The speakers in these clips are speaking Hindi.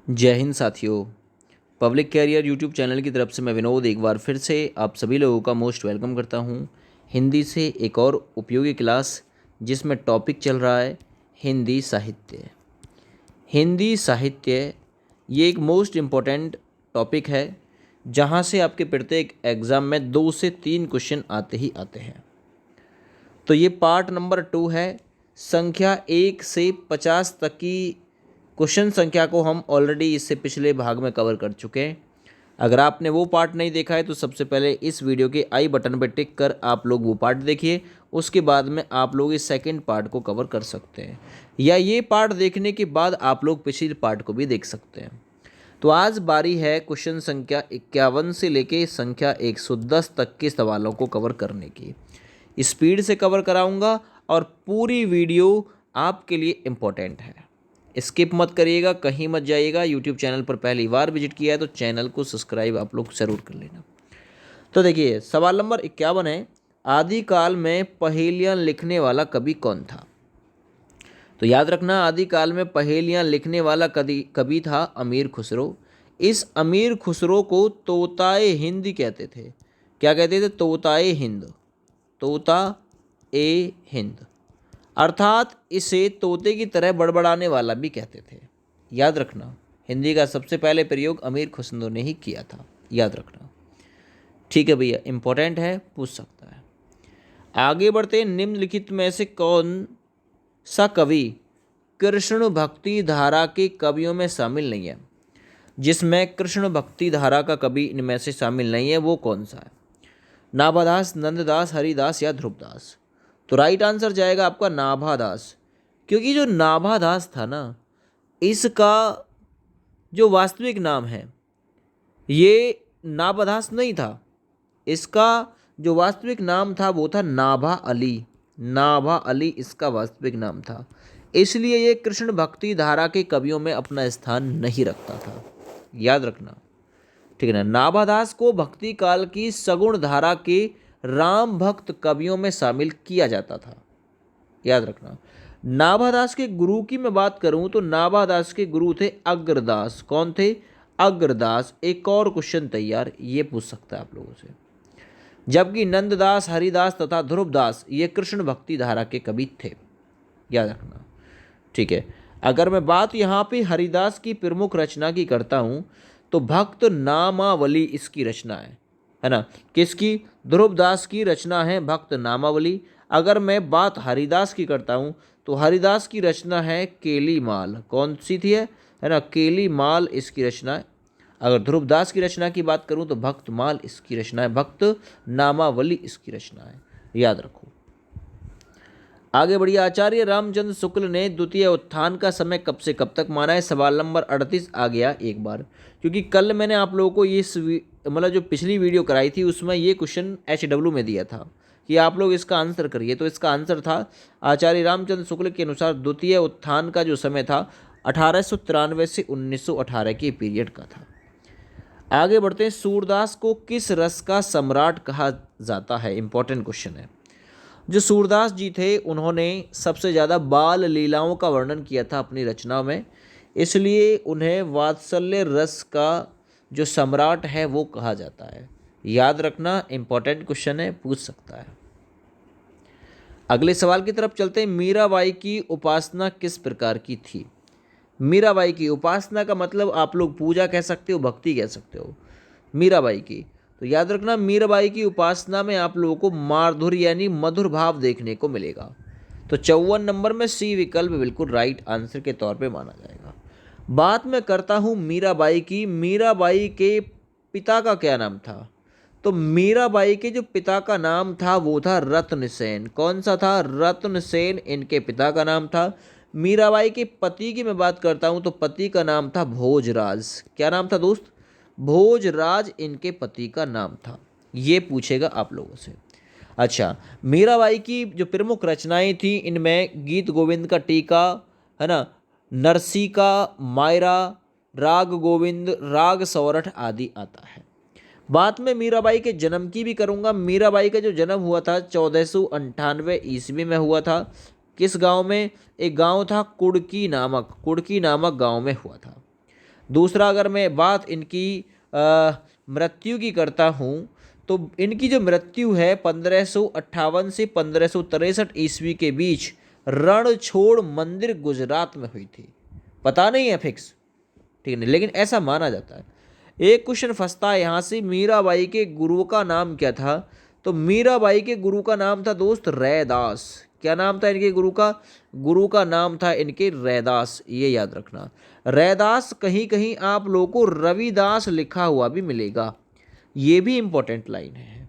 जय हिंद साथियों। पब्लिक कैरियर यूट्यूब चैनल की तरफ से मैं विनोद एक बार फिर से आप सभी लोगों का मोस्ट वेलकम करता हूं। हिंदी से एक और उपयोगी क्लास जिसमें टॉपिक चल रहा है हिंदी साहित्य। हिंदी साहित्य ये एक मोस्ट इम्पॉर्टेंट टॉपिक है जहां से आपके प्रत्येक एग्ज़ाम में 2 से 3 क्वेश्चन आते ही आते हैं। तो ये पार्ट नंबर 2 है। संख्या 1 से 50 तक की क्वेश्चन संख्या को हम ऑलरेडी इससे पिछले भाग में कवर कर चुके हैं। अगर आपने वो पार्ट नहीं देखा है तो सबसे पहले इस वीडियो के आई बटन पर टिक कर आप लोग वो पार्ट देखिए, उसके बाद में आप लोग इस सेकंड पार्ट को कवर कर सकते हैं, या ये पार्ट देखने के बाद आप लोग पिछले पार्ट को भी देख सकते हैं। तो आज बारी है क्वेश्चन संख्या 51 से लेके संख्या 110 तक के सवालों को कवर करने की। स्पीड से कवर कराऊंगा और पूरी वीडियो आपके लिए इम्पोर्टेंट है। स्किप मत करिएगा, कहीं मत जाइएगा। यूट्यूब चैनल पर पहली बार विजिट किया है तो चैनल को सब्सक्राइब आप लोग ज़रूर कर लेना। तो देखिए सवाल नंबर 51 है, आदिकाल में पहेलियाँ लिखने वाला कवि कौन था? तो याद रखना, आदिकाल में पहेलियाँ लिखने वाला कवि था अमीर खुसरो। इस अमीर खुसरो को तोताए हिंद कहते थे। क्या कहते थे? तोताए हिंद, तोता ए हिंद, अर्थात इसे तोते की तरह बड़बड़ाने वाला भी कहते थे। याद रखना, हिंदी का सबसे पहले प्रयोग अमीर खुसरो ने ही किया था। याद रखना, ठीक है भैया, इंपॉर्टेंट है, पूछ सकता है। आगे बढ़ते, निम्नलिखित में से कौन सा कवि कृष्ण भक्ति धारा के कवियों में शामिल नहीं है? जिसमें कृष्ण भक्ति धारा का कवि इनमें से शामिल नहीं है वो कौन सा है? नाभादास, नंददास, हरिदास या ध्रुवदास? तो राइट आंसर जाएगा आपका नाभादास, क्योंकि जो नाभादास था ना, इसका जो वास्तविक नाम है ये नाभादास नहीं था। इसका जो वास्तविक नाम था वो था नाभा अली। नाभा अली इसका वास्तविक नाम था, इसलिए ये कृष्ण भक्ति धारा के कवियों में अपना स्थान नहीं रखता था। याद रखना, ठीक है ना। नाभादास को भक्ति काल की सगुण धारा के राम भक्त कवियों में शामिल किया जाता था। याद रखना, नाभादास के गुरु की मैं बात करूं तो नाभादास के गुरु थे अग्रदास। कौन थे? अग्रदास। एक और क्वेश्चन तैयार, ये पूछ सकता है आप लोगों से। जबकि नंददास, हरिदास तथा ध्रुवदास ये कृष्ण भक्ति धारा के कवि थे। याद रखना, ठीक है। अगर मैं बात यहाँ पे हरिदास की प्रमुख रचना की करता हूँ तो भक्त नामावली इसकी रचना है ना। किसकी? ध्रुवदास की रचना है भक्त नामावली। अगर मैं बात हरिदास की करता हूँ तो हरिदास की रचना है केलीमाल। कौन सी थी है ना? केलीमाल इसकी रचना है। अगर ध्रुवदास की रचना की बात करूँ तो भक्तमाल इसकी रचना है, भक्त नामावली इसकी रचना है। याद रखो। आगे बढ़िए, आचार्य रामचंद्र शुक्ल ने द्वितीय उत्थान का समय कब से कब तक माना है? सवाल नंबर 38 आ गया एक बार, क्योंकि कल मैंने आप लोगों को ये मतलब जो पिछली वीडियो कराई थी उसमें ये क्वेश्चन HW में दिया था कि आप लोग इसका आंसर करिए। तो इसका आंसर था आचार्य रामचंद्र शुक्ल के अनुसार द्वितीय उत्थान का जो समय था 1893 से 1918 के पीरियड का था। आगे बढ़ते हैं, सूरदास को किस रस का सम्राट कहा जाता है? इंपॉर्टेंट क्वेश्चन है। जो सूरदास जी थे उन्होंने सबसे ज़्यादा बाल लीलाओं का वर्णन किया था अपनी रचना में, इसलिए उन्हें वात्सल्य रस का जो सम्राट है वो कहा जाता है। याद रखना, इंपॉर्टेंट क्वेश्चन है, पूछ सकता है। अगले सवाल की तरफ चलते हैं, मीराबाई की उपासना किस प्रकार की थी? मीराबाई की उपासना का मतलब आप लोग पूजा कह सकते हो, भक्ति कह सकते हो। मीराबाई की, तो याद रखना, मीराबाई की उपासना में आप लोगों को माधुर्य यानी मधुर भाव देखने को मिलेगा। तो 54 नंबर में सी विकल्प बिल्कुल राइट आंसर के तौर पे माना जाएगा। बात मैं करता हूँ मीराबाई की। मीराबाई के पिता का क्या नाम था? तो मीराबाई के जो पिता का नाम था वो था रत्नसेन। कौन सा था? रत्नसेन इनके पिता का नाम था। मीराबाई के पति की मैं बात करता हूँ तो पति का नाम था भोजराज। क्या नाम था दोस्त? भोजराज इनके पति का नाम था। ये पूछेगा आप लोगों से। अच्छा, मीराबाई की जो प्रमुख रचनाएं थी इनमें गीत गोविंद का टीका है ना, नरसी का मायरा, राग गोविंद, राग सौरठ आदि आता है। बात में मीराबाई के जन्म की भी करूंगा। मीराबाई का जो जन्म हुआ था 1498 ईस्वी में हुआ था। किस गांव में? एक गांव था कुड़की नामक गांव में हुआ था। दूसरा, अगर मैं बात इनकी मृत्यु की करता हूँ तो इनकी जो मृत्यु है 1558 से 1563 ईस्वी के बीच रणछोड़ मंदिर गुजरात में हुई थी। पता नहीं है फिक्स, ठीक है, लेकिन ऐसा माना जाता है। एक क्वेश्चन फंसता है यहाँ से, मीराबाई के गुरु का नाम क्या था? तो मीराबाई के गुरु का नाम था दोस्त रैदास। क्या नाम था इनके गुरु का? गुरु का नाम था इनके रैदास, ये याद रखना। रैदास कहीं कहीं आप लोगों को रविदास लिखा हुआ भी मिलेगा, ये भी इंपॉर्टेंट लाइन है।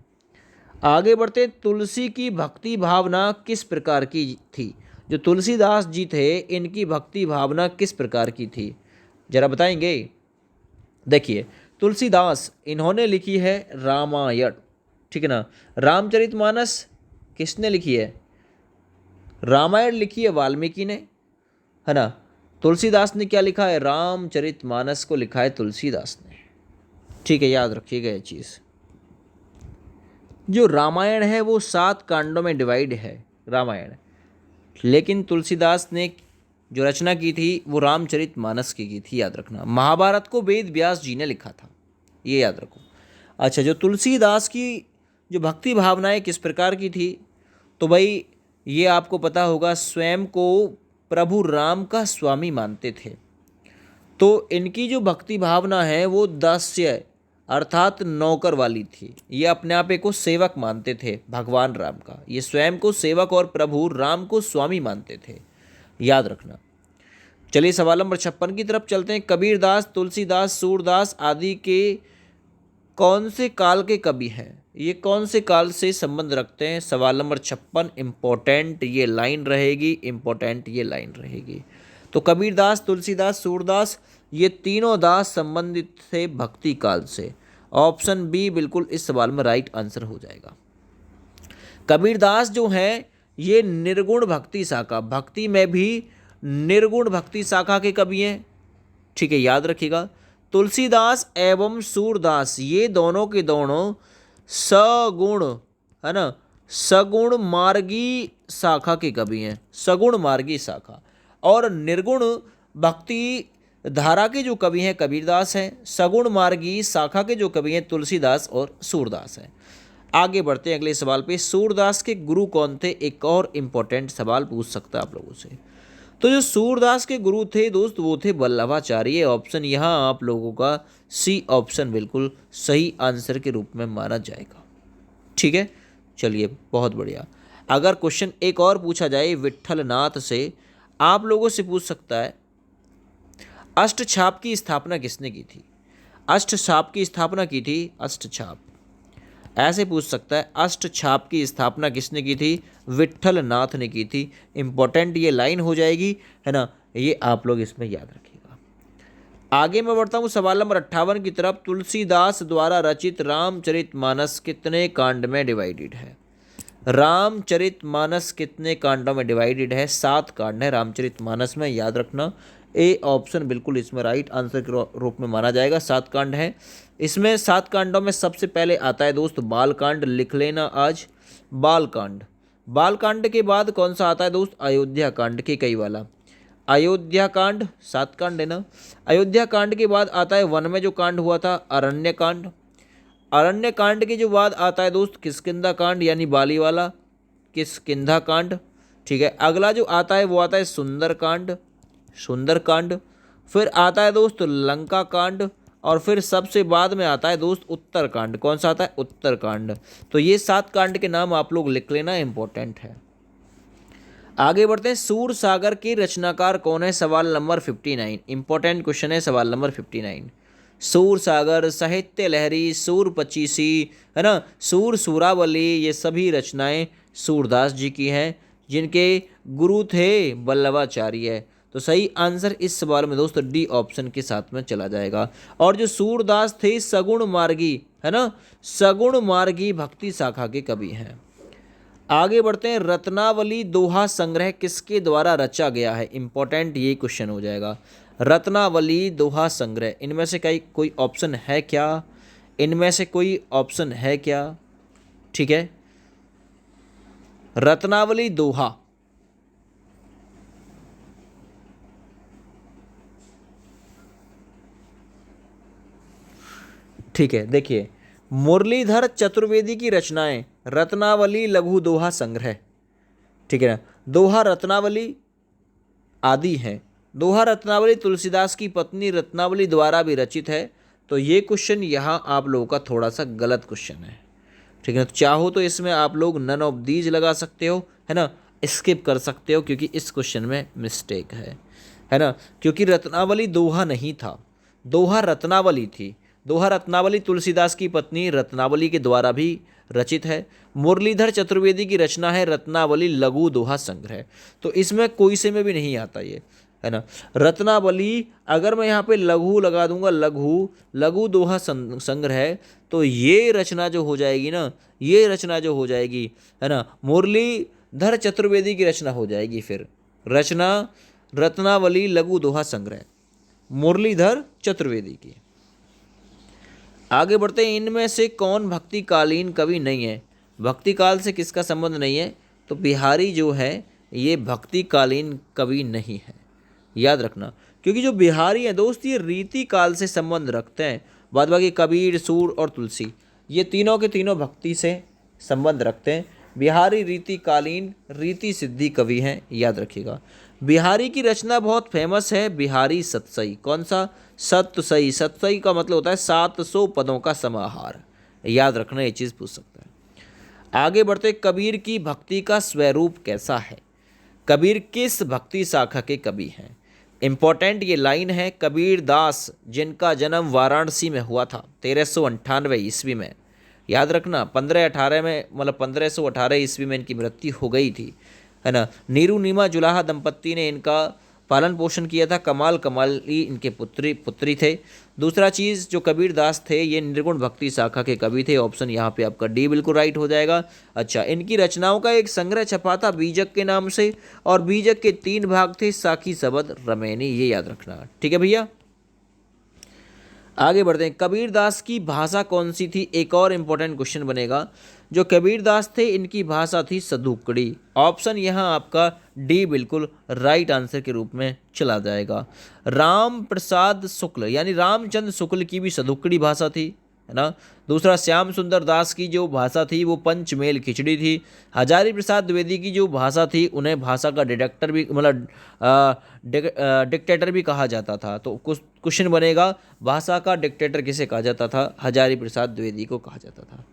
आगे बढ़ते, तुलसी की भक्ति भावना किस प्रकार की थी? जो तुलसीदास जी थे इनकी भक्ति भावना किस प्रकार की थी, जरा बताएंगे? देखिए, तुलसीदास इन्होंने लिखी है रामायण, ठीक है ना। रामचरितमानस किसने लिखी है? रामायण लिखी है वाल्मीकि ने, है ना। तुलसीदास ने क्या लिखा है? रामचरितमानस को लिखा है तुलसीदास ने, ठीक है, याद रखिएगा ये चीज़। जो रामायण है वो 7 कांडों में डिवाइड है रामायण, लेकिन तुलसीदास ने जो रचना की थी वो रामचरितमानस की थी, याद रखना। महाभारत को वेद व्यास जी ने लिखा था, ये याद रखो। अच्छा, जो तुलसीदास की जो भक्ति भावनाएं किस प्रकार की थी, तो भाई ये आपको पता होगा, स्वयं को प्रभु राम का स्वामी मानते थे। तो इनकी जो भक्ति भावना है वो दास्य अर्थात नौकर वाली थी। ये अपने आप को सेवक मानते थे भगवान राम का, ये स्वयं को सेवक और प्रभु राम को स्वामी मानते थे, याद रखना। चलिए सवाल नंबर 56 की तरफ चलते हैं। कबीरदास, तुलसीदास, सूरदास आदि के कौन से काल के कवि हैं? ये कौन से काल से संबंध रखते हैं? सवाल नंबर 56 इंपॉर्टेंट ये लाइन रहेगी, इंपॉर्टेंट ये लाइन रहेगी। तो कबीरदास, तुलसीदास, सूरदास, ये तीनों दास संबंधित थे भक्ति काल से। ऑप्शन बी बिल्कुल इस सवाल में राइट आंसर हो जाएगा। कबीरदास जो हैं ये निर्गुण भक्ति शाखा, भक्ति में भी निर्गुण भक्ति शाखा के कवि हैं, ठीक है, याद रखिएगा। तुलसीदास एवं सूरदास ये दोनों के दोनों सगुण, है ना, सगुण मार्गी शाखा के कवि हैं, सगुण मार्गी शाखा। और निर्गुण भक्ति धारा के जो कवि हैं कबीरदास हैं, सगुण मार्गी शाखा के जो कवि हैं तुलसीदास और सूरदास हैं। आगे बढ़ते हैं अगले सवाल पे। सूरदास के गुरु कौन थे? एक और इम्पोर्टेंट सवाल पूछ सकता है आप लोगों से। तो जो सूरदास के गुरु थे दोस्त वो थे वल्लभाचार्य। ऑप्शन यहाँ आप लोगों का सी ऑप्शन बिल्कुल सही आंसर के रूप में माना जाएगा, ठीक है। चलिए बहुत बढ़िया। अगर क्वेश्चन एक और पूछा जाए विट्ठल नाथ से, आप लोगों से पूछ सकता है अष्टछाप की स्थापना किसने की थी? अष्टछाप की स्थापना की थी, अष्टछाप ऐसे पूछ सकता है, अष्टछाप की स्थापना किसने की थी? विट्ठल नाथ ने की थी। इंपॉर्टेंट ये लाइन हो जाएगी, है ना, ये आप लोग इसमें याद रखिएगा। आगे मैं बढ़ता हूँ सवाल नंबर 58 की तरफ। तुलसीदास द्वारा रचित रामचरितमानस कितने कांड में डिवाइडेड है? रामचरितमानस कितने कांडों में डिवाइडेड है? 7 कांड है रामचरितमानस में, याद रखना। ए ऑप्शन बिल्कुल इसमें राइट आंसर के रूप में माना जाएगा। 7 कांड हैं इसमें। 7 कांडों में सबसे पहले आता है दोस्त बालकांड, लिख लेना आज, बालकांड। बालकांड के बाद कौन सा आता है दोस्त? अयोध्या कांड के कई वाला, अयोध्या कांड। 7 कांड है ना। अयोध्या कांड के बाद आता है वन में जो कांड हुआ था अरण्य कांड। अरण्य कांड के जो बाद आता है दोस्त किष्किंधा कांड, यानी बाली वाला किष्किंधा कांड, ठीक है। अगला जो आता है वो आता है सुंदर कांड, सुंदर कांड। फिर आता है दोस्त लंका कांड, और फिर सबसे बाद में आता है दोस्त उत्तर कांड। कौन सा आता है? उत्तर कांड। तो ये 7 कांड के नाम आप लोग लिख लेना, इंपॉर्टेंट है। आगे बढ़ते हैं। सूर सागर के रचनाकार कौन है? सवाल नंबर 59 इंपॉर्टेंट क्वेश्चन है, सवाल नंबर 59। सूर सागर, साहित्य लहरी, सूर पचीसी, है ना, सूर सूरावली, ये सभी रचनाएं सूरदास जी की हैं, जिनके गुरु थे वल्लभाचार्य। तो सही आंसर इस सवाल में दोस्तों डी ऑप्शन के साथ में चला जाएगा। और जो सूरदास थे सगुण मार्गी, है ना, सगुण मार्गी भक्ति शाखा के कवि हैं। आगे बढ़ते हैं। रत्नावली दोहा संग्रह किसके द्वारा रचा गया है? इंपॉर्टेंट ये क्वेश्चन हो जाएगा। रत्नावली दोहा संग्रह, इनमें से कोई ऑप्शन है क्या? इनमें से कोई ऑप्शन है क्या? ठीक है, रत्नावली दोहा, ठीक है, देखिए मुरलीधर चतुर्वेदी की रचनाएं रत्नावली, लघु दोहा संग्रह, ठीक है ना, दोहा रत्नावली आदि हैं। दोहा रत्नावली तुलसीदास की पत्नी रत्नावली द्वारा भी रचित है। तो ये क्वेश्चन यहाँ आप लोगों का थोड़ा सा गलत क्वेश्चन है, ठीक है ना। तो चाहो तो इसमें आप लोग नन ऑफ दीज लगा सकते हो, है ना, स्किप कर सकते हो क्योंकि इस क्वेश्चन में मिस्टेक है ना, क्योंकि रत्नावली दोहा नहीं था, दोहा रत्नावली थी। दोहा रत्नावली तुलसीदास की पत्नी रत्नावली के द्वारा भी रचित है। मुरलीधर चतुर्वेदी की रचना है रत्नावली लघु दोहा संग्रह। तो इसमें कोई से में भी नहीं आता ये, है ना। रत्नावली अगर मैं यहाँ पे लघु लगा दूंगा, लघु लघु दोहा संग्रह, तो ये रचना जो हो जाएगी ना, ये रचना जो हो जाएगी, है ना, मुरलीधर चतुर्वेदी की रचना हो जाएगी। फिर रचना रत्नावली लघु दोहा संग्रह मुरलीधर चतुर्वेदी की। आगे बढ़ते हैं, इनमें से कौन भक्तिकालीन कवि नहीं है? भक्तिकाल से किसका संबंध नहीं है? तो बिहारी जो है ये भक्तिकालीन कवि नहीं है, याद रखना। क्योंकि जो बिहारी हैं दोस्त ये रीति काल से संबंध रखते हैं। बाद बाकी कबीर, सूर और तुलसी ये तीनों के तीनों भक्ति से संबंध रखते हैं। बिहारी रीतिकालीन रीति सिद्धि कवि हैं, याद रखिएगा। बिहारी की रचना बहुत फेमस है, बिहारी सतसई। कौन सा? सतसई। सतसई का मतलब होता है 700 पदों का समाहार, याद रखना, ये चीज़ पूछ सकता है। आगे बढ़ते, कबीर की भक्ति का स्वरूप कैसा है? कबीर किस भक्ति शाखा के कवि हैं? इम्पोर्टेंट ये लाइन है, कबीर दास जिनका जन्म वाराणसी में हुआ था 1398 ईस्वी में, याद रखना। 1518 में, मतलब 1518 ईस्वी में इनकी मृत्यु हो गई थी, है ना। नीरू नीमा जुलाहा दंपत्ति ने इनका पालन पोषण किया था। कमाल कमाली इनके पुत्री थे। दूसरा चीज़, जो कबीर दास थे ये निर्गुण भक्ति शाखा के कवि थे। ऑप्शन यहाँ पे आपका डी बिल्कुल राइट हो जाएगा। अच्छा, इनकी रचनाओं का एक संग्रह छपा था बीजक के नाम से, और बीजक के 3 भाग थे, साखी, सबद, रमैनी, ये याद रखना, ठीक है भैया। आगे बढ़ते हैं, कबीरदास की भाषा कौन सी थी? एक और इम्पोर्टेंट क्वेश्चन बनेगा। जो कबीरदास थे इनकी भाषा थी सदुकड़ी। ऑप्शन यहाँ आपका डी बिल्कुल राइट आंसर के रूप में चला जाएगा। राम प्रसाद शुक्ल यानी रामचंद्र शुक्ल की भी सदुकड़ी भाषा थी, है ना। दूसरा, श्याम सुंदर दास की जो भाषा थी वो पंचमेल खिचड़ी थी। हजारी प्रसाद द्विवेदी की जो भाषा थी उन्हें भाषा का डिटेक्टर भी, मतलब डिक्टेटर भी कहा जाता था। तो कुछ क्वेश्चन बनेगा, भाषा का डिक्टेटर किसे कहा जाता था? हजारी प्रसाद द्विवेदी को कहा जाता था।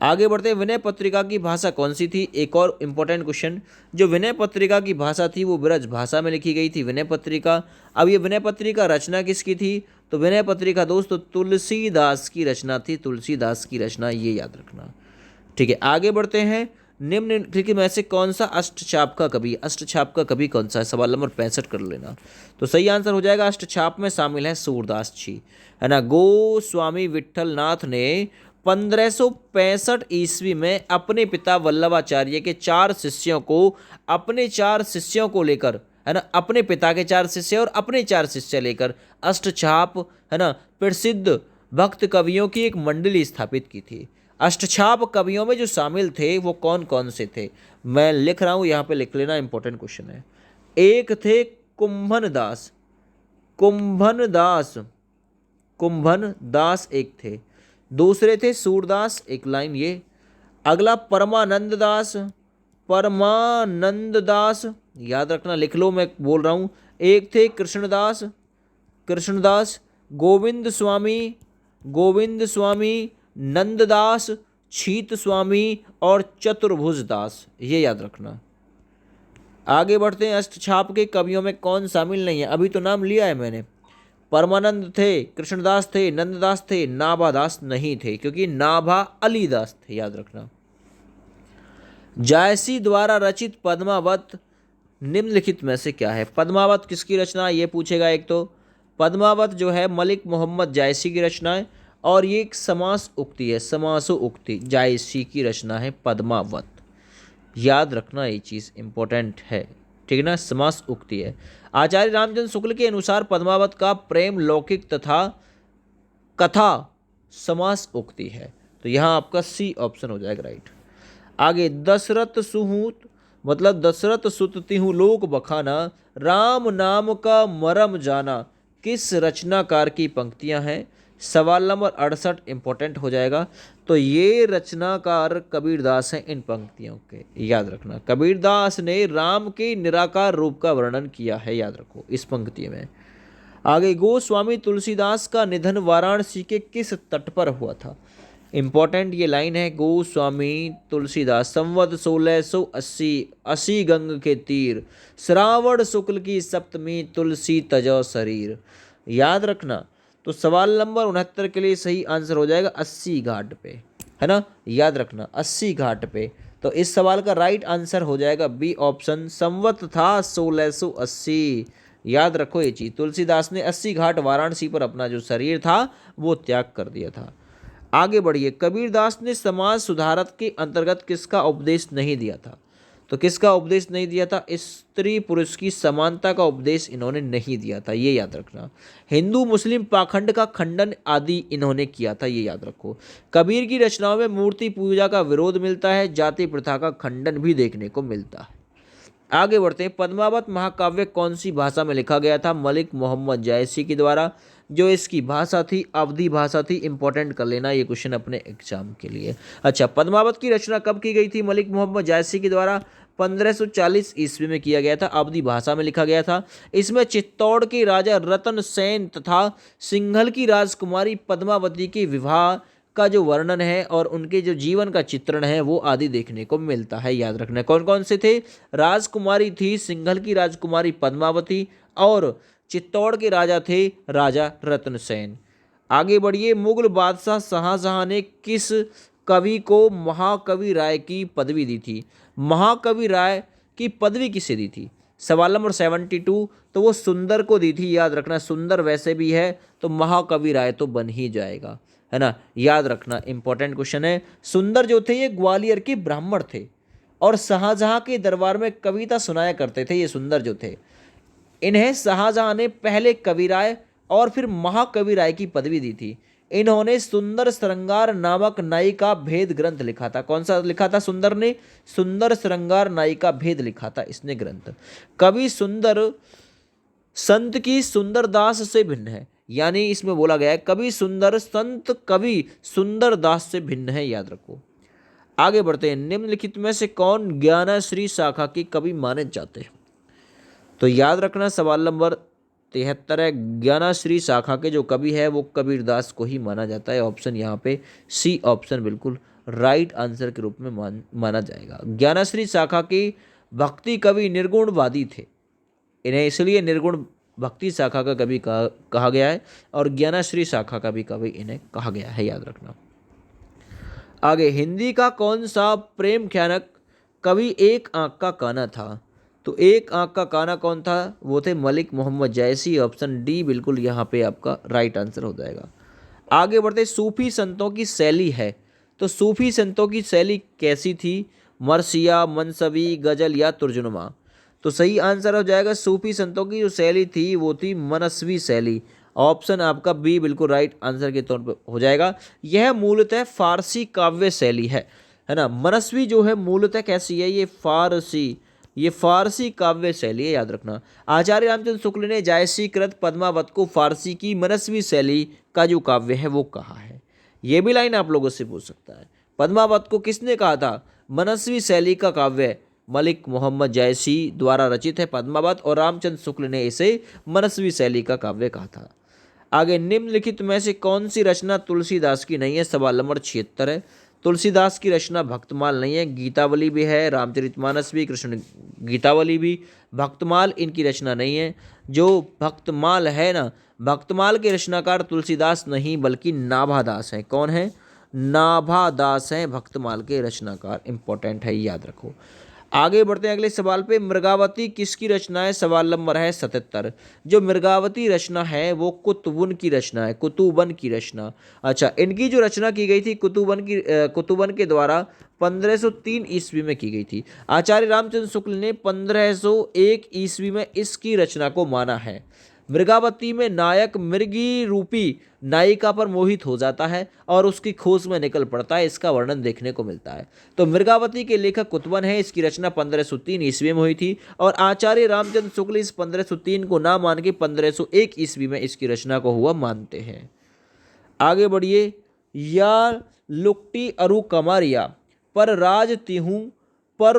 आगे बढ़ते हैं, विनय पत्रिका की भाषा कौन सी थी? एक और इम्पोर्टेंट क्वेश्चन, जो विनय पत्रिका की भाषा थी वो ब्रज भाषा में लिखी गई थी, विनय पत्रिका। अब ये विनय पत्रिका रचना किसकी थी? तो विनय पत्रिका दोस्तों तुलसीदास की रचना थी, तुलसीदास की रचना, ये याद रखना, ठीक है। आगे बढ़ते हैं, निम्नलिखित में से कौन सा अष्टछाप का कवि? अष्टछाप का कवि कौन सा है? सवाल नंबर 65 कर लेना। तो सही आंसर हो जाएगा, अष्टछाप में शामिल है सूरदास जी, है ना। गोस्वामी विठल नाथ ने 1565 ईस्वी में अपने पिता वल्लभाचार्य के 4 शिष्यों को, अपने 4 शिष्यों को लेकर, है ना, अपने पिता के 4 शिष्य और अपने 4 शिष्य लेकर अष्टछाप, है ना, प्रसिद्ध भक्त कवियों की एक मंडली स्थापित की थी। अष्टछाप कवियों में जो शामिल थे वो कौन कौन से थे? मैं लिख रहा हूँ, यहाँ पे लिख लेना, इंपॉर्टेंट क्वेश्चन है। एक थे कुंभन दास, कुंभन दास, कुंभन दास एक थे। दूसरे थे सूरदास, एक लाइन ये। अगला परमानंद दास, परमानंद दास, याद रखना, लिख लो, मैं बोल रहा हूँ। एक थे कृष्णदास, कृष्णदास। गोविंद स्वामी, गोविंद स्वामी, नंददास, छीत स्वामी और चतुर्भुज दास, ये याद रखना। आगे बढ़ते हैं, अष्टछाप के कवियों में कौन शामिल नहीं है? अभी तो नाम लिया है मैंने। परमानंद थे, कृष्णदास थे, नंददास थे, नाभादास नहीं थे, क्योंकि नाभा अलीदास थे, याद रखना। जायसी द्वारा रचित पद्मावत निम्नलिखित में से क्या है? पद्मावत किसकी रचना, ये पूछेगा एक तो। पद्मावत जो है मलिक मोहम्मद जायसी की रचना है, और ये एक समास उक्ति है, समासो उक्ति, जायसी की रचना है पद्मावत, याद रखना, ये चीज़ इंपॉर्टेंट है, ठीक है ना, समास उक्ति है। आचार्य रामचंद्र शुक्ल के अनुसार पद्मावत का प्रेम लौकिक तथा कथा समास उक्ति है। तो यहाँ आपका सी ऑप्शन हो जाएगा राइट। आगे, दशरथ सुहूत मतलब दशरथ सुत तिहु लोक बखाना, राम नाम का मरम जाना, किस रचनाकार की पंक्तियां हैं? सवाल नंबर 68 इंपॉर्टेंट हो जाएगा। तो ये रचनाकार कबीरदास हैं इन पंक्तियों के, याद रखना। कबीरदास ने राम के निराकार रूप का वर्णन किया है, याद रखो इस पंक्ति में। आगे, गोस्वामी तुलसीदास का निधन वाराणसी के किस तट पर हुआ था? इंपॉर्टेंट ये लाइन है, गोस्वामी तुलसीदास संवत 1680 अस्सी गंग के तीर, श्रावण शुक्ल की सप्तमी, तुलसी तजो शरीर। याद रखना। तो सवाल नंबर 69 के लिए सही आंसर हो जाएगा 80 घाट पे, है ना, याद रखना 80 घाट पे। तो इस सवाल का राइट आंसर हो जाएगा बी ऑप्शन, संवत था 1680। याद रखो ये चीज, तुलसीदास ने 80 घाट वाराणसी पर अपना जो शरीर था वो त्याग कर दिया था। आगे बढ़िए, कबीरदास ने समाज सुधारक के अंतर्गत किसका उपदेश नहीं दिया था? तो किसका उपदेश नहीं दिया था? स्त्री पुरुष की समानता का उपदेश इन्होंने नहीं दिया था, ये याद रखना। हिंदू मुस्लिम पाखंड का खंडन आदि इन्होंने किया था, ये याद रखो। कबीर की रचनाओं में मूर्ति पूजा का विरोध मिलता है, जाति प्रथा का खंडन भी देखने को मिलता है। आगे बढ़ते हैं, पद्मावत महाकाव्य कौन सी भाषा में लिखा गया था? मलिक मोहम्मद जायसी के द्वारा। जो इसकी भाषा थी अवधी भाषा थी, इंपॉर्टेंट कर लेना ये क्वेश्चन अपने एग्जाम के लिए। अच्छा, पद्मावत की रचना कब की गई थी? मलिक मोहम्मद जायसी के द्वारा 1540 ईस्वी में किया गया था, अवधी भाषा में लिखा गया था। इसमें चित्तौड़ के राजा रतन सेन तथा सिंघल की राजकुमारी पद्मावती के विवाह का जो वर्णन है और उनके जो जीवन का चित्रण है वो आदि देखने को मिलता है, याद रखना। कौन कौन से थे? राजकुमारी थी सिंघल की राजकुमारी पद्मावती और चित्तौड़ के राजा थे राजा रतन सेन। आगे बढ़िए, मुगल बादशाह शाहजहां ने किस कवि को महाकवि राय की पदवी दी थी? महाकवि राय की पदवी किसे दी थी? सवाल नंबर 72। तो वो सुंदर को दी थी, याद रखना। सुंदर वैसे भी है तो महाकवि राय तो बन ही जाएगा, है ना, याद रखना। इंपॉर्टेंट क्वेश्चन है। सुंदर जो थे ये ग्वालियर के ब्राह्मण थे और शाहजहां के दरबार में कविता सुनाया करते थे। ये सुंदर जो थे इन्हें शाहजहां ने पहले कवि राय और फिर महाकवि राय की पदवी दी थी। इन्होंने सुंदर श्रृंगार नामक नायिका भेद ग्रंथ लिखा था। कौन सा लिखा था सुंदर ने? सुंदर श्रृंगार नायिका भेद लिखा था इसने ग्रंथ। कवि सुंदर संत की सुंदर दास से भिन्न है, यानी इसमें बोला गया है कवि सुंदर संत कवि सुंदर दास से भिन्न है, याद रखो। आगे बढ़ते हैं, निम्नलिखित में से कौन ज्ञानश्री शाखा के कवि माने जाते हैं? तो याद रखना सवाल नंबर 73 है, ज्ञानश्री शाखा के जो कवि है वो कबीरदास को ही माना जाता है। ऑप्शन यहाँ पे सी ऑप्शन बिल्कुल राइट आंसर के रूप में माना जाएगा। ज्ञानश्री शाखा के भक्ति कवि निर्गुणवादी थे, इन्हें इसलिए निर्गुण भक्ति शाखा का कवि कहा गया है और ज्ञानश्री शाखा का भी कवि इन्हें कहा गया है, याद रखना। आगे, हिंदी का कौन सा प्रेम ख्यानक कवि एक आंख का काना था? तो एक आंख का काना कौन था? वो थे मलिक मोहम्मद जायसी। ऑप्शन डी बिल्कुल यहाँ पे आपका राइट आंसर हो जाएगा। आगे बढ़ते, सूफी संतों की शैली है, तो सूफी संतों की शैली कैसी थी? मरसिया, मनसबी, गजल या तर्जुमा? तो सही आंसर हो जाएगा, सूफी संतों की जो शैली थी वो थी मनस्वी शैली। ऑप्शन आपका बी बिल्कुल राइट आंसर के तौर पर हो जाएगा। यह मूलतः फारसी काव्य शैली है ना। मनस्वी जो है मूलतः कैसी है? ये फारसी काव्य शैली है, याद रखना। आचार्य रामचंद्र शुक्ल ने जायसी कृत पद्मावत को फारसी की मनस्वी शैली का जो काव्य है वो कहा है। ये भी लाइन आप लोगों से पूछ सकता है, पद्मावत को किसने कहा था मनस्वी शैली का काव्य? मलिक मोहम्मद जायसी द्वारा रचित है पद्मावत और रामचंद्र शुक्ल ने इसे मनस्वी शैली का काव्य कहा था। आगे, निम्नलिखित में से कौन सी रचना तुलसीदास की नहीं है? सवाल नंबर 76 है। तुलसीदास की रचना भक्तमाल नहीं है, गीतावली भी है, रामचरितमानस भी, कृष्ण गीतावली भी, भक्तमाल इनकी रचना नहीं है। जो भक्तमाल है ना, भक्तमाल के रचनाकार तुलसीदास नहीं बल्कि नाभादास हैं। कौन है? नाभादास हैं भक्तमाल के रचनाकार। इंपॉर्टेंट है, याद रखो। आगे बढ़ते हैं अगले सवाल पे, मृगावती किसकी रचना है? सवाल नंबर है 77। जो मृगावती रचना है वो कुतुबन की रचना है, कुतुबन की रचना। अच्छा, इनकी जो रचना की गई थी कुतुबन के द्वारा 1503 ईस्वी में की गई थी। आचार्य रामचंद्र शुक्ल ने 1501 ईस्वी में इसकी रचना को माना है। मृगावती में नायक मृगी रूपी नायिका पर मोहित हो जाता है और उसकी खोज में निकल पड़ता है, इसका वर्णन देखने को मिलता है। तो मृगावती के लेखक कुतुबन है, इसकी रचना 1503 ईस्वी में हुई थी और आचार्य रामचंद्र शुक्ल इस 1503 को ना मान के 1501 ईस्वी में इसकी रचना को हुआ मानते हैं। आगे बढ़िए, या लुकटी अरु कमारिया पर राज तिहूं पर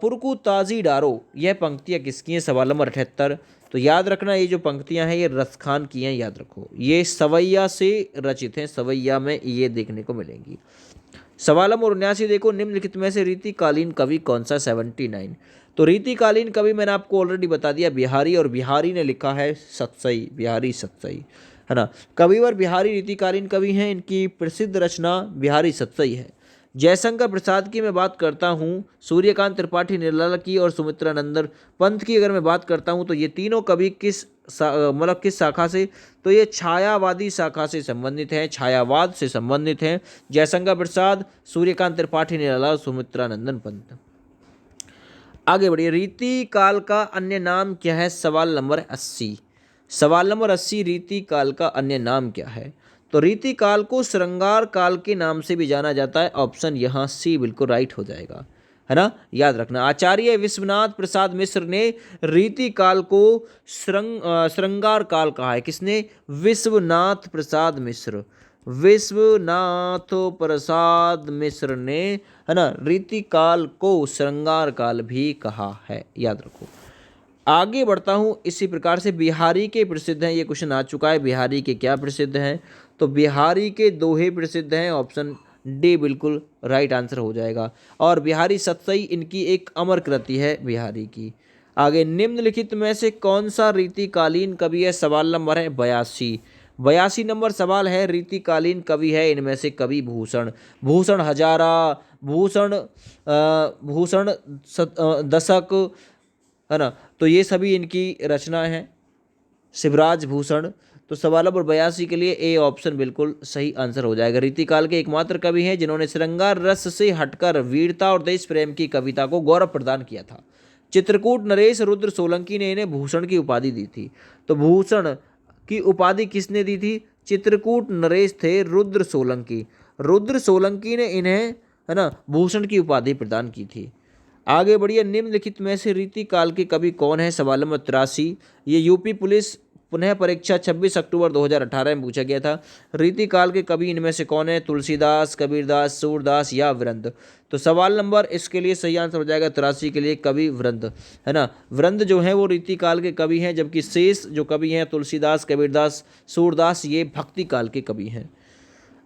पुरकु ताजी डारो, यह पंक्तियाँ किसकी हैं? सवाल नंबर 78। तो याद रखना ये जो पंक्तियाँ हैं ये रसखान की हैं, याद रखो। ये सवैया से रचित हैं, सवैया में ये देखने को मिलेंगी। सवाल नंबर 79 देखो, निम्नलिखित में से रीतिकालीन कवि कौन सा? 79। तो रीतिकालीन कवि मैंने आपको ऑलरेडी बता दिया बिहारी, और बिहारी ने लिखा है सतसई, बिहारी सतसई, है ना। कविवर बिहारी रीतिकालीन कवि हैं, इनकी प्रसिद्ध रचना बिहारी सतसई है। जयशंकर प्रसाद की मैं बात करता हूँ, सूर्यकांत त्रिपाठी निराला की, और सुमित्रानंदन पंत की अगर मैं बात करता हूँ, तो ये तीनों कवि किस मतलब किस शाखा से? तो ये छायावादी शाखा से संबंधित हैं, छायावाद से संबंधित हैं। जयशंकर प्रसाद, सूर्यकांत त्रिपाठी निराला और सुमित्रानंदन पंत। आगे बढ़िए, रीति काल का अन्य नाम क्या है? सवाल नंबर 80। सवाल नंबर 80, रीति काल का अन्य नाम क्या है? तो रीति काल को श्रृंगार काल के नाम से भी जाना जाता है। ऑप्शन यहाँ सी बिल्कुल राइट हो जाएगा, है ना, याद रखना। आचार्य विश्वनाथ प्रसाद मिश्र ने रीति काल को श्रृंगार काल कहा है। किसने? विश्वनाथ प्रसाद मिश्र, विश्वनाथ प्रसाद मिश्र ने, है ना, रीति काल को श्रृंगार काल भी कहा है, याद रखो। आगे बढ़ता हूँ, इसी प्रकार से बिहारी के प्रसिद्ध हैं, ये क्वेश्चन आ चुका है, बिहारी के क्या प्रसिद्ध हैं? तो बिहारी के दोहे प्रसिद्ध हैं। ऑप्शन डी बिल्कुल राइट आंसर हो जाएगा। और बिहारी सतसई इनकी एक अमर कृति है बिहारी की। आगे, निम्नलिखित में से कौन सा रीतिकालीन कवि है? सवाल नंबर है 82। 82 नंबर सवाल है, रीतिकालीन कवि है इनमें से कवि भूषण, भूषण हजारा, भूषण दशक, है ना, तो ये सभी इनकी रचना है, शिवराज भूषण। तो सवाल नंबर 82 के लिए ए ऑप्शन बिल्कुल सही आंसर हो जाएगा। रीतिकाल के एकमात्र कवि हैं जिन्होंने श्रृंगार रस से हटकर वीरता और देश प्रेम की कविता को गौरव प्रदान किया था। चित्रकूट नरेश रुद्र सोलंकी ने इन्हें भूषण की उपाधि दी थी। तो भूषण की उपाधि किसने दी थी? चित्रकूट नरेश थे रुद्र सोलंकी, रुद्र सोलंकी ने इन्हें, है ना, भूषण की उपाधि प्रदान की थी। आगे बढ़िए, निम्नलिखित में से रीतिकाल के कवि कौन है? सवाल नंबर 83। ये यूपी पुलिस पुनः परीक्षा 26 अक्टूबर 2018 में पूछा गया था। रीतिकाल के कवि इनमें से कौन है? तुलसीदास, कबीरदास, सूरदास या वृंद। तो सवाल नंबर इसके लिए सही आंसर हो जाएगा 83 के लिए कवि वृंद, है ना। वृंद जो है वो रीतिकाल के कवि हैं, जबकि शेष जो कवि हैं तुलसीदास, कबीरदास, सूरदास, ये भक्ति काल के कवि हैं।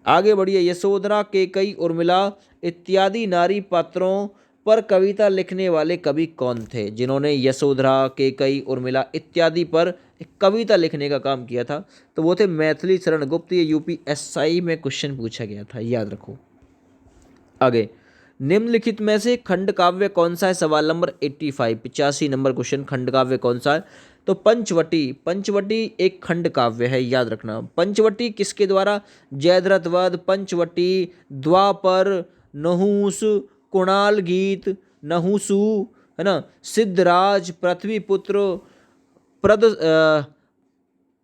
आगे बढ़िए, यशोधरा, केकई, उर्मिला इत्यादि नारी पात्रों पर कविता लिखने वाले कवि कौन थे जिन्होंने यशोधरा, केकई, उर्मिला इत्यादि पर एक कविता लिखने का काम किया था? तो वो थे मैथिली शरण गुप्त। ये यूपीएससी में क्वेश्चन पूछा गया था, याद रखो। आगे, निम्नलिखित में से खंड काव्य कौन सा है? सवाल नंबर 85, 85 नंबर क्वेश्चन, खंड काव्य कौन सा है? तो पंचवटी, पंचवटी एक खंड काव्य है, याद रखना। पंचवटी किसके द्वारा? जयद्रथ वध, पंचवटी, द्वापर, नहुस, कुणाल गीत, नहुसु, है ना, सिद्धराज, पृथ्वीपुत्र,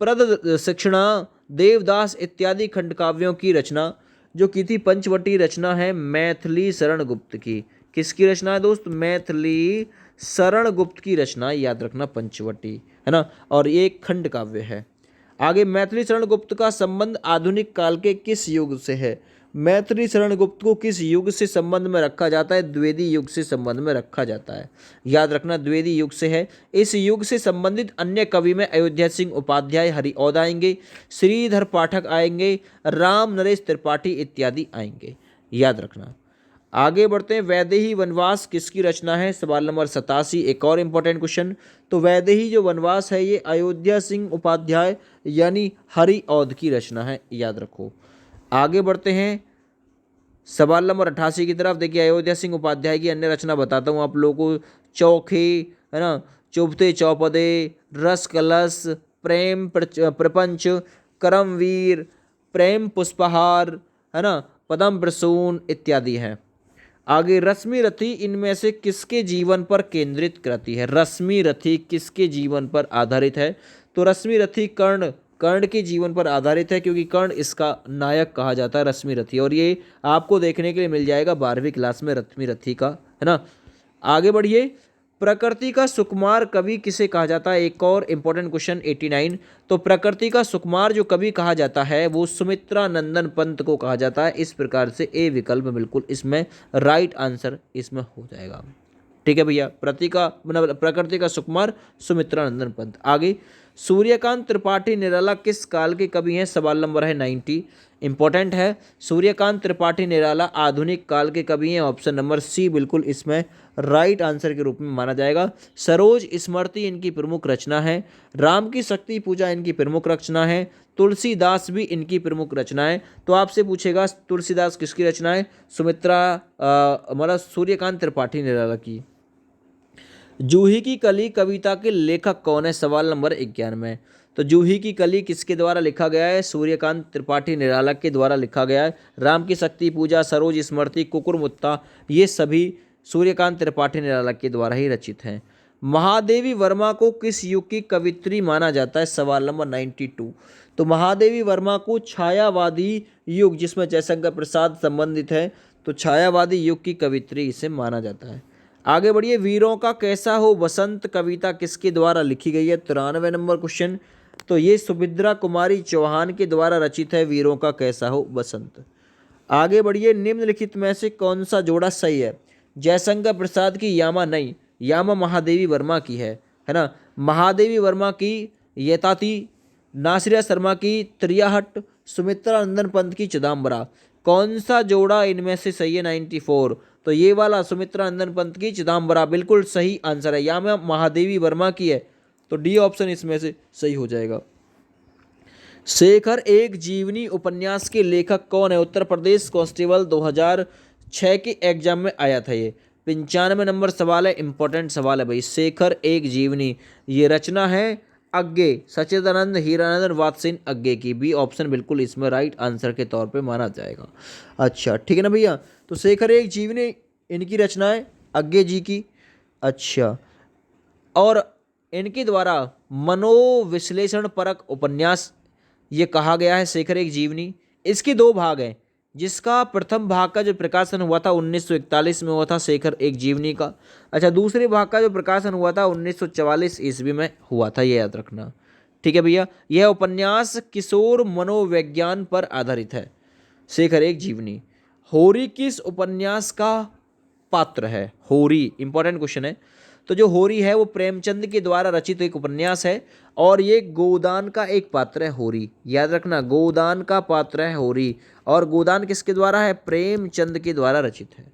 प्रद शिक्षणा, देवदास इत्यादि खंड काव्यों की रचना जो की थी। पंचवटी रचना है मैथिली शरण गुप्त की। किसकी रचना है दोस्त? मैथिली शरण गुप्त की रचना, याद रखना, पंचवटी, है ना। और ये एक खंड काव्य है। आगे, मैथिली शरण गुप्त का संबंध आधुनिक काल के किस युग से है? मैथिली शरण गुप्त को किस युग से संबंध में रखा जाता है? द्विवेदी युग से संबंध में रखा जाता है, याद रखना, द्विवेदी युग से है। इस युग से संबंधित अन्य कवि में अयोध्या सिंह उपाध्याय हरिऔध आएंगे, श्रीधर पाठक आएंगे, राम नरेश त्रिपाठी इत्यादि आएंगे, याद रखना। आगे बढ़ते हैं, वैदेही वनवास किसकी रचना है? सवाल नंबर 87, एक और इंपॉर्टेंट क्वेश्चन। तो वैदेही जो वनवास है ये अयोध्या सिंह उपाध्याय यानी हरिऔध की रचना है, याद रखो। आगे बढ़ते हैं सवाल नंबर 88 की तरफ। देखिए, अयोध्या सिंह उपाध्याय की अन्य रचना बताता हूँ आप लोगों को। चौखे, है ना, चुभते चौपदे, रस कलश, प्रेम प्रपंच, करमवीर, प्रेम पुष्पहार, है ना, पदम प्रसून इत्यादि हैं। आगे, रश्मि रथी इनमें से किसके जीवन पर केंद्रित कृति है? रश्मि रथी किसके जीवन पर आधारित है? तो रश्मि रथी कर्ण के जीवन पर आधारित है, क्योंकि कर्ण इसका नायक कहा जाता है, रश्मि रथी। और ये आपको देखने के लिए मिल जाएगा 12वीं क्लास में रश्मि रथी का, है ना। आगे बढ़िए, प्रकृति का सुकुमार कवि किसे कहा जाता है? एक और इंपॉर्टेंट क्वेश्चन 89। तो प्रकृति का सुकुमार जो कवि कहा जाता है वो सुमित्रा नंदन पंत को कहा जाता है। इस प्रकार से ए विकल्प बिल्कुल इसमें राइट आंसर इसमें हो जाएगा। ठीक है भैया, प्रकृति का सुकुमार सुमित्रा नंदन पंत। आगे, सूर्यकांत त्रिपाठी निराला किस काल के कवि हैं? सवाल नंबर है 90, इंपॉर्टेंट है। सूर्यकांत त्रिपाठी निराला आधुनिक काल के कवि हैं। ऑप्शन नंबर सी बिल्कुल इसमें राइट आंसर के रूप में माना जाएगा। सरोज स्मृति इनकी प्रमुख रचना है। राम की शक्ति पूजा इनकी प्रमुख रचना है। तुलसीदास भी इनकी प्रमुख रचना है। तो आपसे पूछेगा तुलसीदास किसकी रचना है? मतलब सूर्यकांत त्रिपाठी निराला की। जूही की कली कविता के लेखक कौन है? सवाल नंबर 91। तो जूही की कली किसके द्वारा लिखा गया है? सूर्यकांत त्रिपाठी निराला के द्वारा लिखा गया है। राम की शक्ति पूजा, सरोज स्मृति, कुकुरमुत्ता ये सभी सूर्यकांत त्रिपाठी निराला के द्वारा ही रचित हैं। महादेवी वर्मा को किस युग की कवित्री माना जाता है? सवाल नंबर 92। तो महादेवी वर्मा को छायावादी युग, जिसमें जयशंकर प्रसाद संबंधित है, तो छायावादी युग की कवित्री इसे माना जाता है। आगे बढ़िए, वीरों का कैसा हो बसंत कविता किसके द्वारा लिखी गई है? 93 नंबर क्वेश्चन। तो ये सुभद्रा कुमारी चौहान के द्वारा रचित है, वीरों का कैसा हो बसंत। आगे बढ़िए, निम्नलिखित में से कौन सा जोड़ा सही है? जयशंकर प्रसाद की यामा नहीं, यामा महादेवी वर्मा की है ना। महादेवी वर्मा की यताति, नासिरा शर्मा की त्रियाहट, सुमित्रा नंदन पंत की चिदम्बरा। कौन सा जोड़ा इनमें से सही है? 94। तो ये वाला सुमित्रा नंदन पंत की चिदम्बरा बिल्कुल सही आंसर है। यामा महादेवी वर्मा की है, तो डी ऑप्शन इसमें से सही हो जाएगा। शेखर एक जीवनी उपन्यास के लेखक कौन है? उत्तर प्रदेश कांस्टेबल 2006 के एग्जाम में आया था ये। 95 नंबर सवाल है, इंपॉर्टेंट सवाल है भाई। शेखर एक जीवनी, ये रचना है अग्गे, सच्चिदानंद हीरानंदन वात्सेन अग्गे की। बी ऑप्शन बिल्कुल इसमें राइट आंसर के तौर पे माना जाएगा। अच्छा ठीक है ना भैया। तो शेखर एक जीवनी इनकी रचना है अग्गे जी की। अच्छा, और इनके द्वारा मनोविश्लेषण परक उपन्यास ये कहा गया है शेखर एक जीवनी। इसके दो भाग हैं, जिसका प्रथम भाग का जो प्रकाशन हुआ था 1941 में हुआ था शेखर एक जीवनी का। अच्छा, दूसरे भाग का जो प्रकाशन हुआ था 1944 ईस्वी में हुआ था, ये याद रखना। ठीक है भैया, यह उपन्यास किशोर मनोविज्ञान पर आधारित है। शेखर एक जीवनी। होरी किस उपन्यास का पात्र है? होरी इंपॉर्टेंट क्वेश्चन है। तो जो होरी है वो प्रेमचंद के द्वारा रचित एक उपन्यास है, और ये गोदान का एक पात्र है होरी। याद रखना, गोदान का पात्र है होरी, और गोदान किसके द्वारा है? प्रेमचंद के द्वारा रचित है।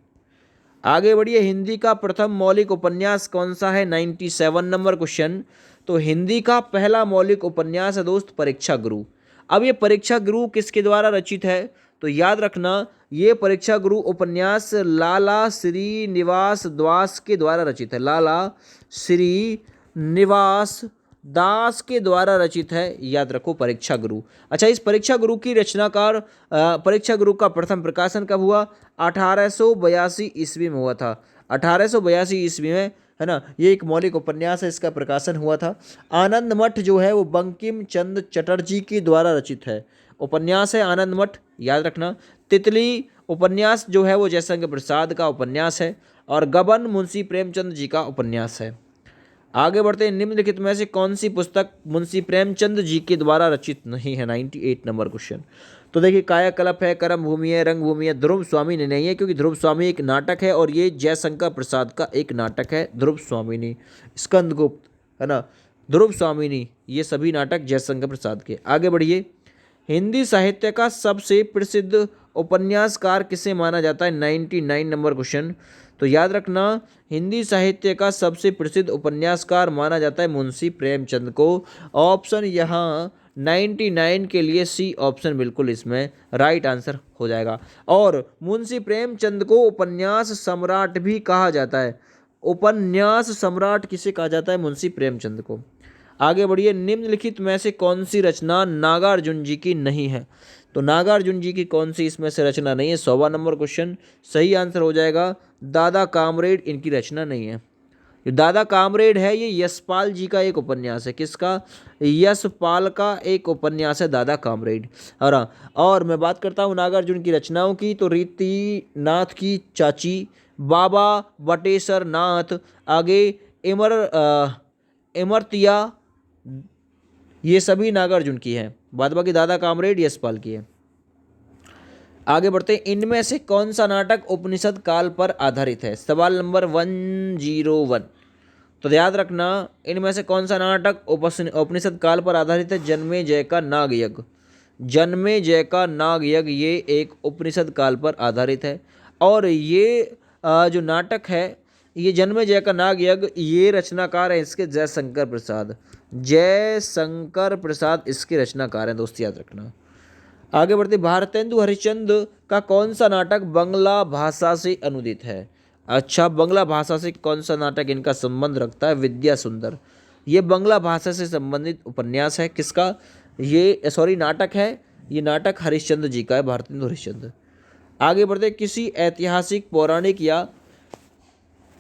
आगे बढ़िए, हिंदी का प्रथम मौलिक उपन्यास कौन सा है? 97 नंबर क्वेश्चन। तो हिंदी का पहला मौलिक उपन्यास है दोस्त परीक्षा गुरु। अब ये परीक्षा गुरु किसके द्वारा रचित है? तो याद रखना, ये परीक्षा गुरु उपन्यास लाला श्रीनिवास दास के द्वारा रचित है। लाला श्रीनिवास दास के द्वारा रचित है, याद रखो परीक्षा गुरु। अच्छा, इस परीक्षा गुरु की रचनाकार परीक्षा गुरु का प्रथम प्रकाशन कब हुआ? 1882 ईस्वी में हुआ था। 1882 ईस्वी में, है ना। ये एक मौलिक उपन्यास है, इसका प्रकाशन हुआ था। आनंद मठ जो है वो बंकिम चंद्र चटर्जी के द्वारा रचित है। उपन्यास है आनंद मठ, याद रखना। तितली उपन्यास जो है वो जयशंकर प्रसाद का उपन्यास है, और गबन मुंशी प्रेमचंद जी का उपन्यास है। आगे बढ़ते हैं, निम्नलिखित में से कौन सी पुस्तक मुंशी प्रेमचंद जी के द्वारा रचित नहीं है? 98 नंबर क्वेश्चन। तो देखिए, कायाकल्प है, कर्म भूमि है, रंग भूमि है, ध्रुव स्वामिनी नहीं है, क्योंकि ध्रुव स्वामी एक नाटक है, और ये जयशंकर प्रसाद का एक नाटक है ध्रुव स्वामिनी। स्कंदगुप्त, है ना, ध्रुव स्वामिनी, ये सभी नाटक जयशंकर प्रसाद के। आगे बढ़िए, हिंदी साहित्य का सबसे प्रसिद्ध उपन्यासकार किसे माना जाता है? 99 नंबर क्वेश्चन। तो याद रखना, हिंदी साहित्य का सबसे प्रसिद्ध उपन्यासकार माना जाता है मुंशी प्रेमचंद को। ऑप्शन यहाँ 99 के लिए सी ऑप्शन बिल्कुल इसमें राइट आंसर हो जाएगा। और मुंशी प्रेमचंद को उपन्यास सम्राट भी कहा जाता है। उपन्यास सम्राट किसे कहा जाता है? मुंशी प्रेमचंद को। आगे बढ़िए, निम्नलिखित में से कौन सी रचना नागार्जुन जी की नहीं है? तो नागार्जुन जी की कौन सी इसमें से रचना नहीं है? 100वां नंबर क्वेश्चन। सही आंसर हो जाएगा दादा कामरेड, इनकी रचना नहीं है। जो दादा कामरेड है ये यशपाल जी का एक उपन्यास है। किसका? यशपाल का एक उपन्यास है दादा कामरेड। और मैं बात करता हूँ नागार्जुन की रचनाओं की, तो रीति नाथ की चाची, बाबा बटेश्वर नाथ, आगे इमरतिया, ये सभी नागार्जुन की है। बाद बाकी दादा कामरेड यशपाल की है। आगे बढ़ते हैं, इनमें से कौन सा नाटक उपनिषद काल पर आधारित है? सवाल नंबर 101। तो याद रखना, इनमें से कौन सा नाटक उपनिषद काल पर आधारित है? जन्मेजय का नाग यज्ञ। जन्मेजय का नाग यज्ञ ये एक उपनिषद काल पर आधारित है। और ये जो नाटक है, ये जन्मेजय का नाग यज्ञ, ये रचनाकार है इसके जयशंकर प्रसाद। जयशंकर प्रसाद इसके रचनाकार हैं दोस्त, याद रखना। आगे बढ़ते, भारतेंदु हरिश्चंद्र का कौन सा नाटक बांग्ला भाषा से अनुदित है? अच्छा, बांग्ला भाषा से कौन सा नाटक इनका संबंध रखता है? विद्या सुंदर। ये बांग्ला भाषा से संबंधित उपन्यास है। किसका? ये नाटक है। ये नाटक हरिश्चंद्र जी का है, भारतेंदु हरिश्चंद्र। आगे बढ़ते, किसी ऐतिहासिक, पौराणिक या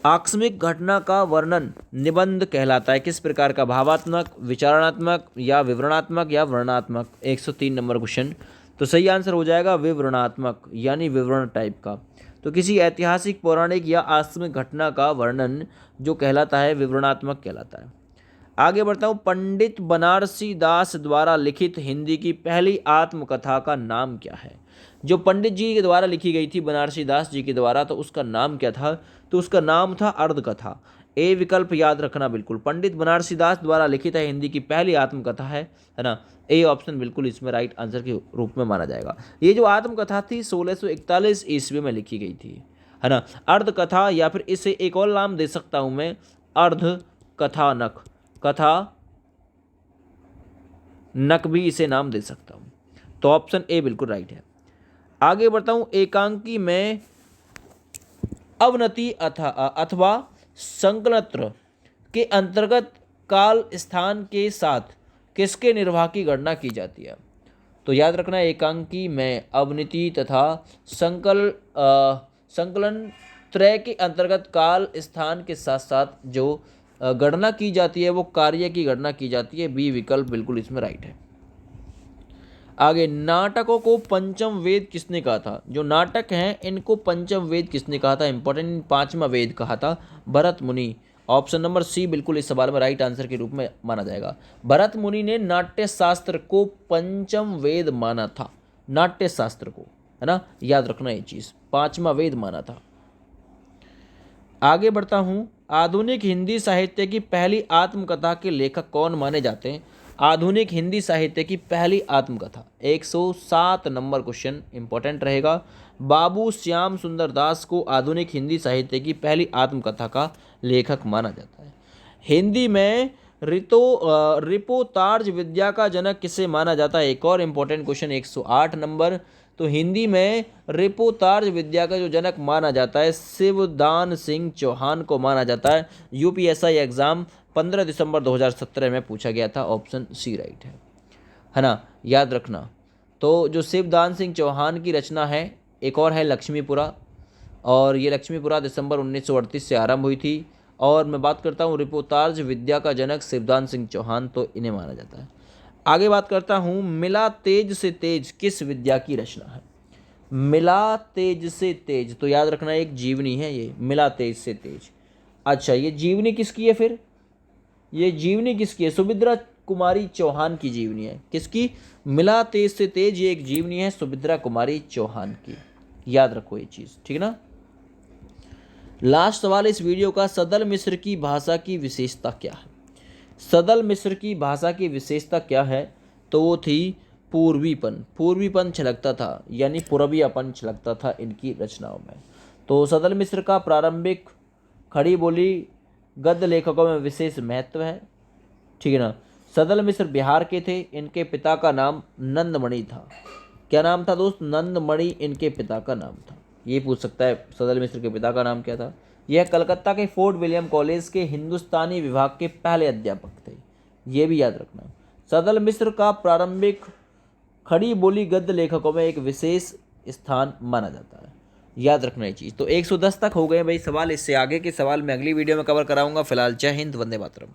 आकस्मिक घटना का वर्णन निबंध कहलाता है? किस प्रकार का? भावात्मक, विचारणात्मक या विवरणात्मक या वर्णनात्मक? 103 नंबर क्वेश्चन। तो सही आंसर हो जाएगा विवरणात्मक, यानी विवरण टाइप का। तो किसी ऐतिहासिक, पौराणिक या आकस्मिक घटना का वर्णन जो कहलाता है विवरणात्मक कहलाता है। आगे बढ़ता हूँ, पंडित बनारसी दास द्वारा लिखित हिंदी की पहली आत्मकथा का नाम क्या है? जो पंडित जी के द्वारा लिखी गई थी, बनारसी दास जी के द्वारा, तो उसका नाम क्या था? तो उसका नाम था अर्धकथा। ए विकल्प याद रखना बिल्कुल। पंडित बनारसी दास द्वारा लिखित है हिंदी की पहली आत्मकथा है ना। ए ऑप्शन बिल्कुल इसमें राइट आंसर के रूप में माना जाएगा। ये जो आत्मकथा थी 1641 ईस्वी में लिखी गई थी, है ना। अर्धकथा, या फिर इसे एक और नाम दे सकता हूं मैं, अर्ध कथानक, कथा नक भी इसे नाम दे सकता हूं। तो ऑप्शन ए बिल्कुल राइट है। आगे बढ़ता हूं, एकांकी में अवनति अथवा संकलत्र के अंतर्गत काल स्थान के साथ किसके निर्वाह की गणना की जाती है? तो याद रखना, एकांकी में अवनति तथा संकलन त्रय के अंतर्गत काल स्थान के साथ साथ जो गणना की जाती है वो कार्य की गणना की जाती है। बी विकल्प बिल्कुल इसमें राइट है। आगे, नाटकों को पंचम वेद किसने कहा था? जो नाटक हैं इनको पंचम वेद किसने कहा था? इंपॉर्टेंट, पांचवा वेद कहा था भरत मुनि। ऑप्शन नंबर सी बिल्कुल इस सवाल में राइट आंसर के रूप में माना जाएगा। भरत मुनि ने नाट्य शास्त्र को पंचम वेद माना था, नाट्य शास्त्र को, है ना, याद रखना ये चीज, पांचवा वेद माना था। आगे बढ़ता हूं, आधुनिक हिंदी साहित्य की पहली आत्मकथा के लेखक कौन माने जाते हैं? आधुनिक हिंदी साहित्य की पहली आत्मकथा, 107 नंबर क्वेश्चन इंपॉर्टेंट रहेगा। बाबू श्याम सुंदर दास को आधुनिक हिंदी साहित्य की पहली आत्मकथा का लेखक माना जाता है। हिंदी में रिपोतार्ज विद्या का जनक किसे माना जाता है? एक और इंपॉर्टेंट क्वेश्चन, 108 नंबर। तो हिंदी में रिपोतार्ज विद्या का जो जनक माना जाता है, शिवदान सिंह चौहान को माना जाता है। यूपीएससी एग्जाम 15 दिसंबर 2017 में पूछा गया था। ऑप्शन सी राइट है ना, याद रखना। तो जो शिवदान सिंह चौहान की रचना है, एक और है लक्ष्मीपुरा, और ये लक्ष्मीपुरा दिसंबर 1938 से आरंभ हुई थी। और मैं बात करता हूँ रिपोतार्ज विद्या का जनक शिवदान सिंह चौहान, तो इन्हें माना जाता है। आगे बात करता हूँ, मिला तेज से तेज किस विद्या की रचना है? मिला तेज से तेज, तो याद रखना एक जीवनी है ये, मिला तेज से तेज। अच्छा, ये जीवनी किसकी है फिर? ये जीवनी किसकी है? सुभद्रा कुमारी चौहान की जीवनी है। किसकी? मिला तेज से तेज, ये एक जीवनी है सुभद्रा कुमारी चौहान की, याद रखो ये चीज, ठीक ना। लास्ट सवाल इस वीडियो का, सदल मिश्र की भाषा की विशेषता क्या है? सदल मिश्र की भाषा की विशेषता क्या है? तो वो थी पूर्वीपन, पूर्वीपन छलकता था, यानी पूर्वीयपन छलकता था इनकी रचनाओं में। तो सदल मिश्र का प्रारंभिक खड़ी बोली गद्य लेखकों में विशेष महत्व है, ठीक है ना। सदल मिश्र बिहार के थे, इनके पिता का नाम नंदमणि था। क्या नाम था दोस्त? नंदमणि इनके पिता का नाम था। ये पूछ सकता है सदल मिश्र के पिता का नाम क्या था। यह कलकत्ता के फोर्ट विलियम कॉलेज के हिंदुस्तानी विभाग के पहले अध्यापक थे, ये भी याद रखना। सदल मिश्र का प्रारंभिक खड़ी बोली गद्य लेखकों में एक विशेष स्थान माना जाता है, याद रखना ये चीज़। तो 110 तक हो गए भाई सवाल। इससे आगे के सवाल मैं अगली वीडियो में कवर कराऊंगा। फिलहाल जय हिंद, वंदे मातरम।